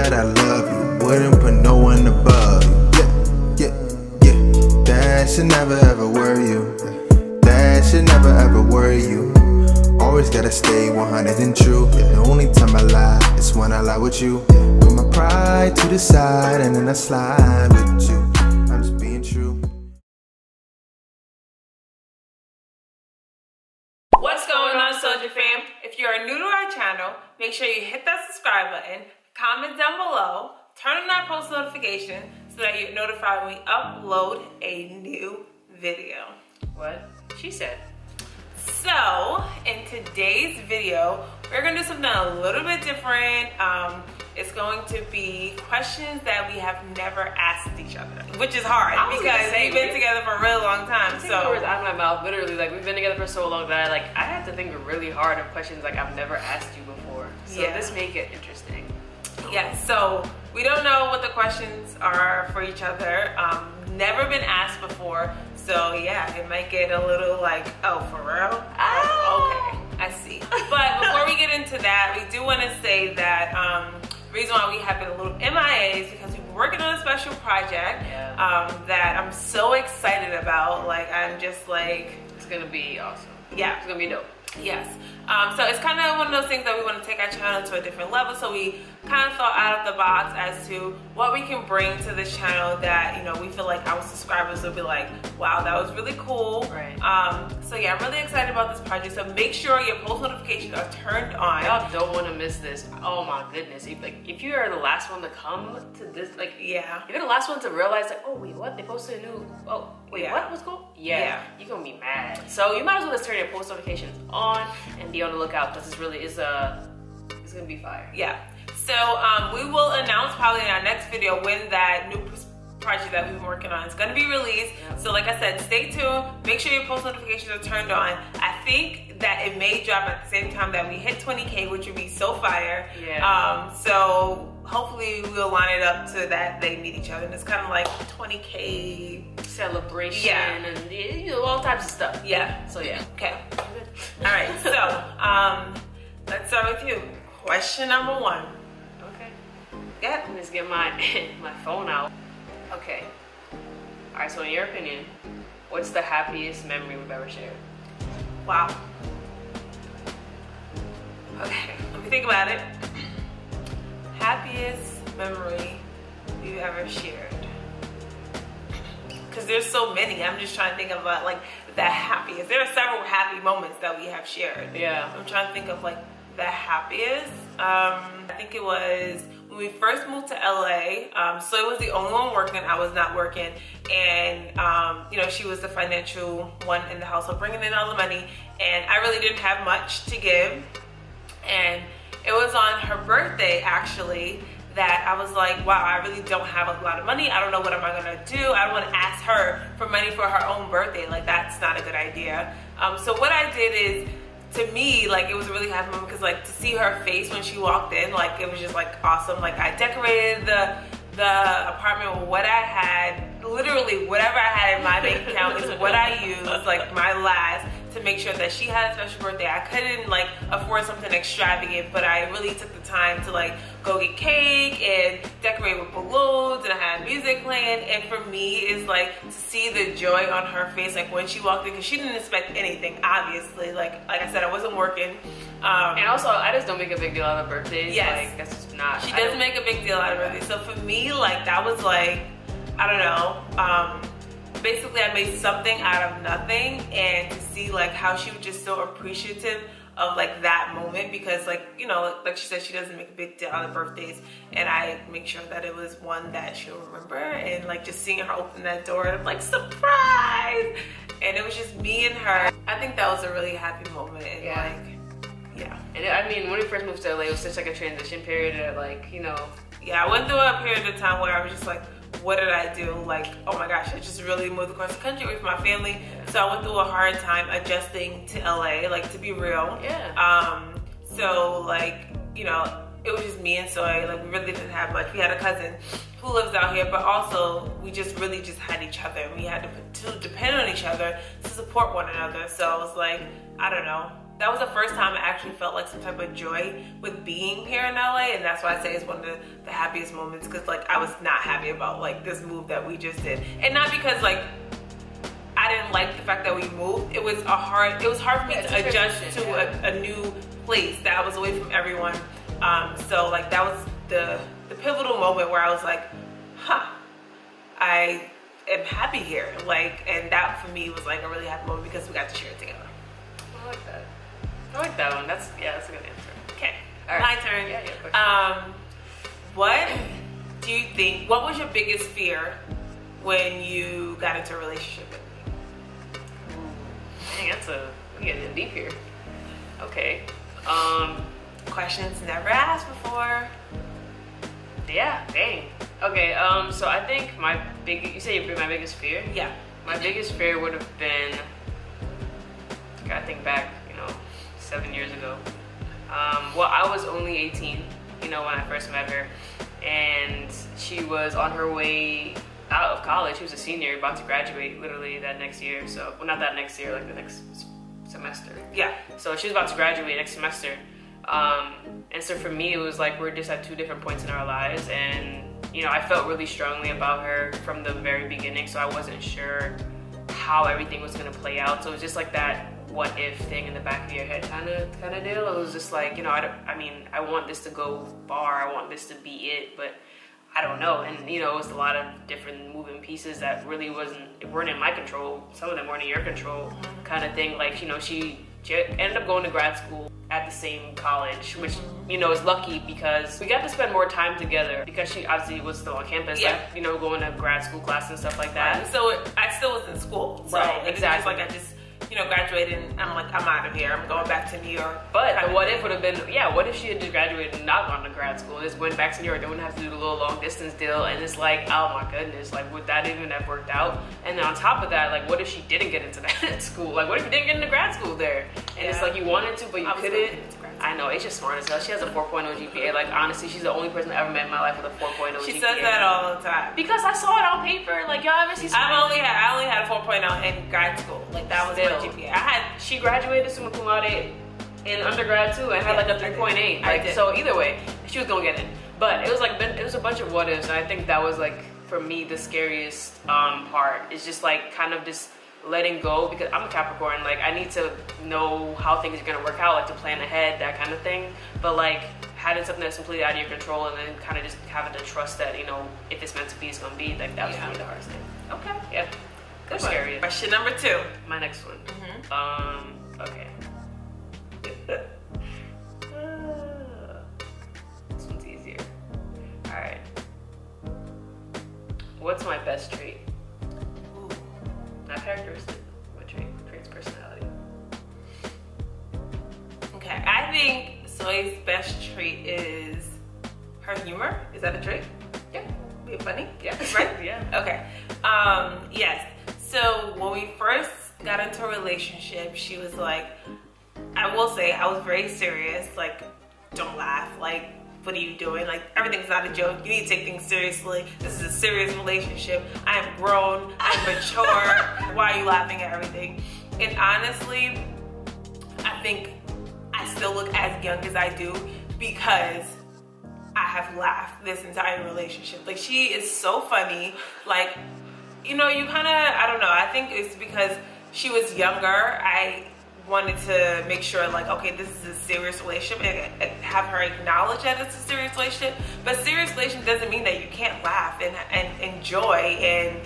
that I love you, wouldn't put no one above you. Yeah. That should never ever worry you. That should never ever worry you. Always gotta stay 100 and true. The only time I lie is when I lie with you. Put my pride to the side and then I slide with you. I'm just being true. What's going on, SOJA fam? If you are new to our channel, make sure you hit that subscribe button, comment down below, turn on that post notification so that you're notified when we upload a new video. What? She said. So, in today's video, we're gonna do something a little bit different. It's going to be questions that we have never asked each other, which is hard because we've been together for a really long time. Take the words out of my mouth, literally. Like, we've been together for so long that I have to think really hard of questions like I've never asked you before. So this may get interesting. Yeah, so we don't know what the questions are for each other. Never been asked before. So yeah, it might get a little like, oh, for real? Oh, okay, I see. But before we get into that, we do want to say that the reason why we have been a little MIA is because we've been working on a special project that I'm so excited about. Like, I'm just like... It's gonna be awesome. Yeah. It's gonna be dope. Yes. So it's kind of one of those things that we want to take our channel to a different level. So we kind of thought out of the box as to what we can bring to this channel that, you know, we feel like our subscribers will be like, wow, that was really cool. Right. So yeah, I'm really excited about this project. So make sure your post notifications are turned on. Y'all don't want to miss this. Oh my goodness. If you are the last one to come to this, like, yeah, if you're the last one to realize, like, oh wait, what? They posted a new, oh wait, what? What's going on? Yeah, you're gonna be mad. So you might as well just turn your post notifications on and be on the lookout, because this really is it's gonna be fire. Yeah. So we will announce probably in our next video when that new project that we've been working on is going to be released. So like I said, stay tuned. Make sure your post notifications are turned on. I think that it may drop at the same time that we hit 20K, which would be so fire. Yeah. So hopefully we'll line it up so that they meet each other. And it's kind of like 20K celebration and, you know, all types of stuff. Yeah. So yeah. Okay. All right. So let's start with you. Question number 1. Okay. Yeah. Let's get my my phone out. Okay. All right. So in your opinion, what's the happiest memory we've ever shared? Wow. Okay. Let me think about it. Happiest memory we've ever shared. Because there's so many. I'm just trying to think about like the happiest. There are several happy moments that we have shared. Yeah. I'm trying to think of like the happiest. I think it was when we first moved to LA. Soy was the only one working. I was not working, and you know, she was the financial one in the household, bringing in all the money, and I really didn't have much to give. And it was on her birthday actually that I was like, wow, I really don't have a lot of money. I don't know what am I gonna do. I don't want to ask her for money for her own birthday. Like, that's not a good idea. So what I did is, to me, like, it was a really happy moment because, like, to see her face when she walked in, like, it was just like awesome. Like, I decorated the apartment with what I had. Literally whatever I had in my bank account is what I used, like my last, to make sure that she had a special birthday. I couldn't like afford something extravagant, but I really took the time to like go get cake and decorate with balloons, and I had music playing. And for me, it's like to see the joy on her face, like when she walked in, because she didn't expect anything, obviously. Like I said, I wasn't working. And also, I just don't make a big deal out of birthdays. Yes. Like, that's just not. She doesn't make a big deal out of birthdays. So for me, like, that was like, I don't know. Basically, I made something out of nothing, and to see like how she was just so appreciative of like that moment, because like, you know, like she said, she doesn't make a big deal out of birthdays, and I make sure that it was one that she'll remember. And like just seeing her open that door, and I'm like, surprise! And it was just me and her. I think that was a really happy moment. And and I mean, when we first moved to LA, it was such like a transition period of like, you know. Yeah, I went through a period of time where I was just like, what did I do? Like, oh my gosh, I just really moved across the country with my family. So I went through a hard time adjusting to LA, like, to be real. Yeah. So like, you know, it was just me and Soy. Like, we really didn't have much. We had a cousin who lives out here, but also we just really just had each other. We had to depend on each other to support one another. So I was like, I don't know. that was the first time I actually felt like some type of joy with being here in LA, and that's why I say it's one of the happiest moments, because like I was not happy about like this move that we just did, and not because like I didn't like the fact that we moved. It was hard for me to adjust to a new place that I was away from everyone. So like that was the pivotal moment where I was like, I am happy here. Like, and that for me was like a really happy moment because we got to share it together. I like that. I like that one. That's a good answer. Okay, all right. My turn. Yeah, what do you think, what was your biggest fear when you got into a relationship with me? Dang, we getting deep here. Okay. Questions never asked before. Yeah, dang. Okay, so I think you say my biggest fear? Yeah. My biggest fear would have been, I think back, 7 years ago. Well, I was only 18, when I first met her, and she was on her way out of college. She was a senior, about to graduate literally that next year. So, well, not that next year, like the next semester. Yeah. So she was about to graduate next semester. And so for me, it was like we're just at two different points in our lives, and I felt really strongly about her from the very beginning, so I wasn't sure how everything was gonna play out. So it was just like that what if thing in the back of your head kind of deal. It was just like, I want this to go far, I want this to be it, but I don't know. And it was a lot of different moving pieces that really weren't in my control. Some of them weren't in your control, kind of thing. Like, she ended up going to grad school at the same college, which is lucky because we got to spend more time together because she obviously was still on campus, going to grad school classes and stuff like that. Right. So I still was in school, so exactly. I just graduated and I'm like, I'm out of here. I'm going back to New York. But the what if would have been, what if she had just graduated and not gone to grad school, just went back to New York, they wouldn't have to do the little long distance deal, and it's like, oh my goodness, like would that even have worked out? And then on top of that, like what if she didn't get into that school? Like what if you didn't get into grad school there? And it's like you wanted to, but you couldn't. I know, it's just smart as hell. She has a 4.0 GPA. Like honestly, she's the only person I ever met in my life with a 4.0 GPA. She says that all the time. Because I saw it on paper. Like y'all ever see? I only had a 4.0 in grad school. Like that was my GPA. She graduated summa cum laude in undergrad too, and had like a 3.8. Like so, either way, she was gonna get in. But it was a bunch of what ifs, and I think that was like for me the scariest part. Is just like kind of just letting go, because I'm a Capricorn. Like I need to know how things are gonna work out, like to plan ahead, that kind of thing. But like having something that's completely out of your control, and then kind of just having to trust that if it's meant to be, it's gonna be. Like that was for me the hardest thing. Okay. Yeah. Good scary. Question number 2. My next one. Okay. This one's easier. All right. What's my best trait? Ooh. Not characteristic. What trait? Trait's personality. Okay. I think Soy's best trait is her humor. Is that a trait? Yeah. Being funny? Yeah. Right? Yeah. Okay. Yes. So when we first got into a relationship, she was like, I will say I was very serious. Like, don't laugh. Like, what are you doing? Like, everything's not a joke. You need to take things seriously. This is a serious relationship. I am grown. I'm mature. Why are you laughing at everything? And honestly, I think I still look as young as I do because I have laughed this entire relationship. Like, she is so funny. Like, you kind of, I don't know. I think it's because she was younger. I wanted to make sure, like, okay, this is a serious relationship, and have her acknowledge that it's a serious relationship. But serious relationship doesn't mean that you can't laugh and enjoy and,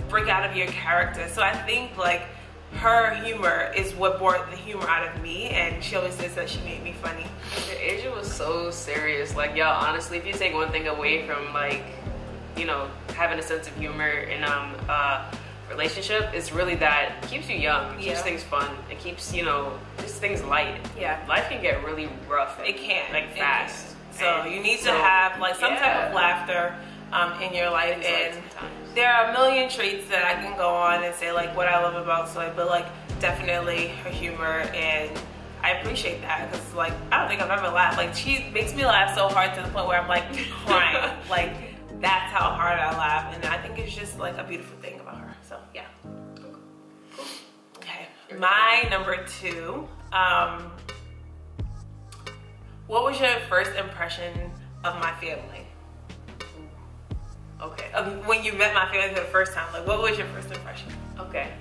break out of your character. So I think, like, her humor is what brought the humor out of me, and she always says that she made me funny. Asia was so serious. Like, y'all, honestly, if you take one thing away from, like, having a sense of humor in relationship, it's really that it keeps you young, it keeps things fun, it keeps just things light. Yeah, life can get really rough. It can, like fast. So you need to have like some type of laughter in your life, and there are a million traits that I can go on and say like what I love about Soy, but like definitely her humor, and I appreciate that because like I don't think I've ever laughed. Like she makes me laugh so hard to the point where I'm like crying. Like that's how hard I laugh, and I think it's just like a beautiful thing about her. So yeah. Okay, my number 2 What was your first impression of my family? Okay. When you met my family for the first time, like, what was your first impression? Okay.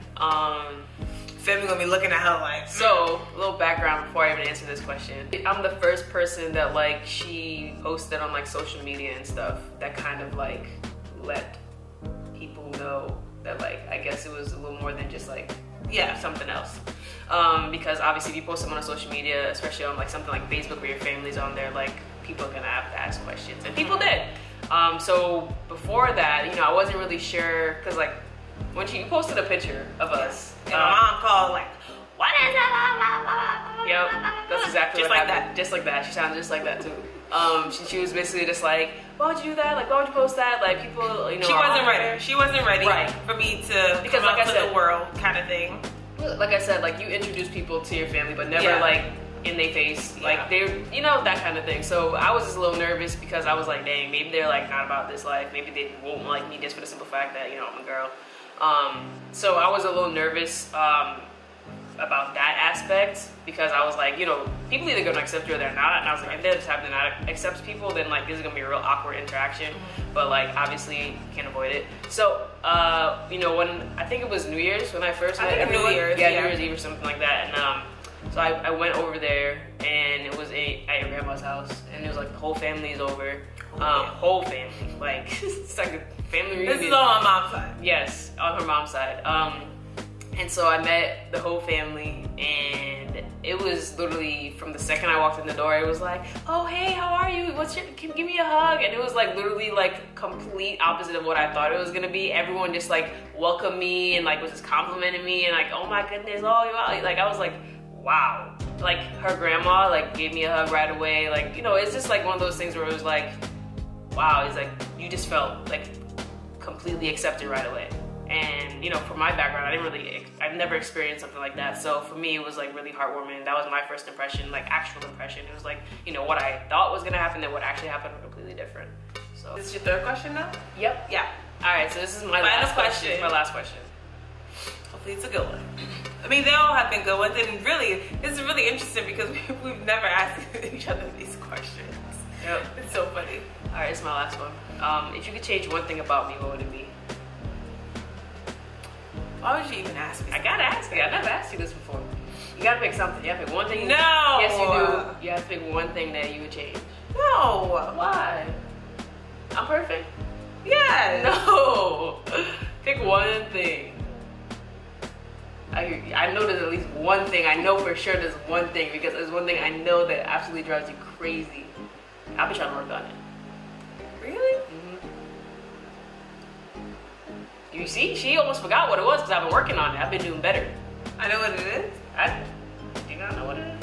Family gonna be looking at her like. So, a little background before I even answer this question. I'm the first person that like she posted on like social media and stuff that kind of like let people know that like I guess it was a little more than just like something else. Because obviously if you post something on social media, especially on like something like Facebook where your family's on there, like people are gonna have to ask questions, and people did. So before that, you know, I wasn't really sure because like when you posted a picture of us, and my mom called like, "What is that?" Yep, that's exactly just what like happened. that. Just like that. She sounded just like that too. She was basically just like, "Why would you do that? Like, why would you post that? Like, people, you know." She wasn't ready. She wasn't ready Right. for me to because, come like out I to said, the world, kind of thing. Like I said, like you introduce people to your family, but never like in their face, like they're, you know, that kind of thing. So I was just a little nervous because I was like, dang, maybe they're like not about this life. Maybe they won't like me just for the simple fact that, you know, I'm a girl. So I was a little nervous about that aspect because I was like, you know, people either gonna accept you or they're not. And I was like, if they just happen to not accept people, then like this is gonna be a real awkward interaction. But like obviously you can't avoid it. So you know, when I think it was New Year's when I first met everyone. New Year's, New Year's Eve or something like that. And so I went over there and it was at your grandma's house and it was like the whole family is over. Whole family, like it's like a family reunion. This is all on my mom's side. Yes, on her mom's side. And so I met the whole family, and it was literally from the second I walked in the door, it was like, "Oh hey, how are you? Give me a hug?" And it was like literally like complete opposite of what I thought it was gonna be. Everyone just like welcomed me and like was just complimenting me and like, "Oh my goodness, oh you're like," I was like, wow. Like her grandma like gave me a hug right away. Like, you know, it's just like one of those things where it was like, wow, it's like you just felt like completely accepted right away. And you know, from my background, I've never experienced something like that. So for me, it was like really heartwarming. That was my first impression, like actual impression. It was like, you know, what I thought was gonna happen and what actually happened were completely different. So This is your third question now? Yep. Yeah. All right, so this is my Final last question. question. This is my last question. Hopefully it's a good one. I mean, they all have been good ones, and really, this is really interesting because we've never asked each other these questions. Yep. It's so funny. All right, it's my last one. If you could change one thing about me, what would it be? Why would you even ask me? I gotta ask you. I never asked you this before. You gotta pick something. You gotta pick one thing. No. Yes, you do. You have to pick one thing that you would change. No. Why? I'm perfect. Yes. No. Pick one thing. I know there's at least one thing. I know for sure there's one thing because there's one thing I know that absolutely drives you crazy. I've been trying to work on it. Really? You see, she almost forgot what it was because I've been working on it. I've been doing better. I know what it is. I do not know what it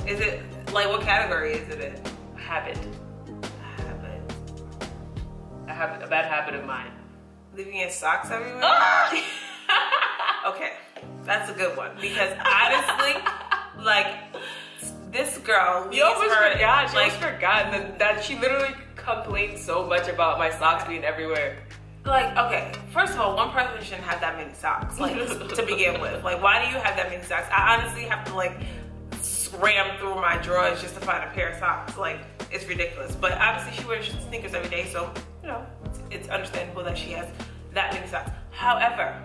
is. Is it, like, what category is it in? Habit. Habit. I have a bad habit of mine. Leaving your socks everywhere? Ah! Okay, that's a good one because honestly, like, this girl leaves You almost her, forgot. She like, almost forgot that she literally complained so much about my socks being everywhere. like, okay, first of all, one person shouldn't have that many socks, like, to begin with. Like, why do you have that many socks? I honestly have to, like, scram through my drawers just to find a pair of socks. Like, it's ridiculous. But obviously she wears sneakers every day, so, you know, it's understandable that she has that many socks. However,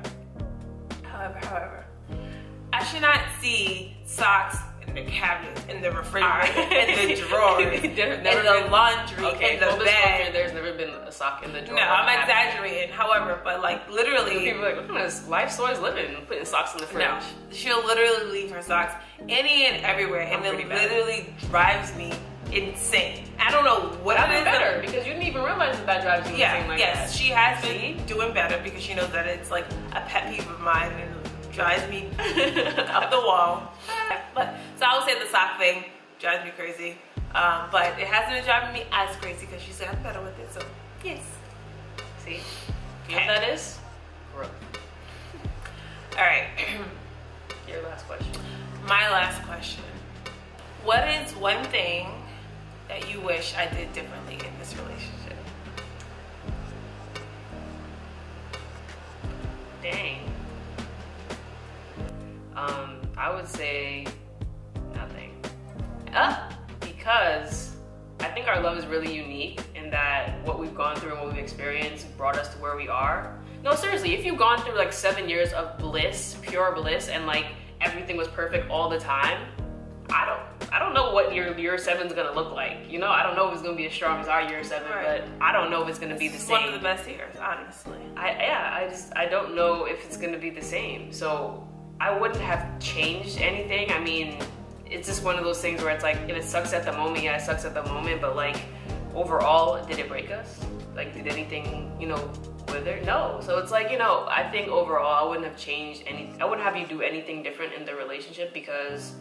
I should not see socks in the cabinets, in the refrigerator, in the drawers, in the laundry, in the bed. There's never been a sock in the drawer. No, I'm exaggerating. However, but like literally, people are like, what kind of life Soy's living? Putting socks in the fridge. No, she'll literally leave her socks any and everywhere, and it literally drives me insane. I don't know what it is. Better because you didn't even realize that drives you insane like that. Yes, she has been doing better because she knows that it's like a pet peeve of mine and it drives me up the wall. But so I would say the sock thing drives me crazy. But it hasn't been driving me as crazy because she's gotten better with it. So yes. See, you know what that is? Growth. All right. Your last question. My last question. What is one thing that you wish I did differently in this relationship? Dang. I would say nothing. Because I think our love is really unique in that what we've gone through and what we've experienced brought us to where we are. No, seriously, if you've gone through like 7 years of bliss, pure bliss, and like everything was perfect all the time, I don't know what your year 7's gonna look like. You know, I don't know if it's gonna be as strong as our year 7, right. But I don't know if it's gonna be the same. One of the best years, honestly. I don't know if it's gonna be the same. So I wouldn't have changed anything. I mean, it's just one of those things where it's like, if it sucks at the moment, yeah, it sucks at the moment, but like overall, did it break us? Like, did anything, you know, wither? No. So it's like, you know, I think overall, I wouldn't have changed anything. I wouldn't have you do anything different in the relationship, because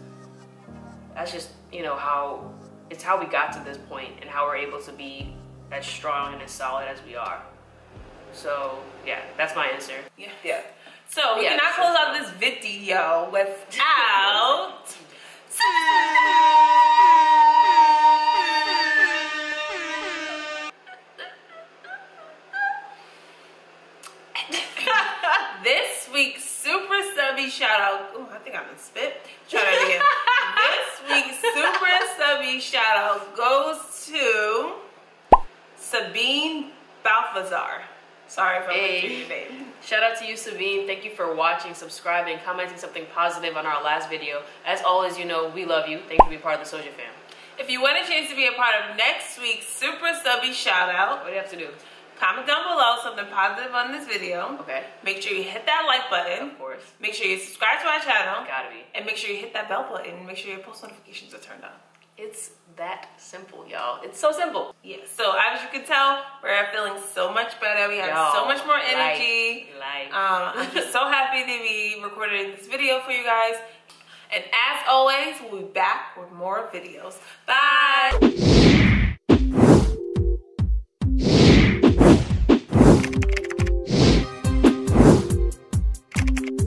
that's just, you know, how we got to this point and how we're able to be as strong and as solid as we are. So yeah, that's my answer. Yeah. So we cannot close out this video without this week's super subby shout out. Oh, I think I'm gonna spit. Try that again. This week's super subby shout out goes to Sabine Balthazar. Sorry if I butchered your name. Shout out to you, Sabine. Thank you for watching, subscribing, commenting something positive on our last video. As always, you know, we love you. Thank you for being part of the SOJA fam. If you want a chance to be a part of next week's super subby shout out, what do you have to do? Comment down below something positive on this video. Okay. Make sure you hit that like button. Of course. Make sure you subscribe to our channel. Gotta be. And make sure you hit that bell button. Make sure your post notifications are turned on. It's that simple, y'all. It's so simple. Yeah. So as you can tell, we're feeling so much better. We have so much more energy. Life. I'm just so happy to be recording this video for you guys. And as always, we'll be back with more videos. Bye.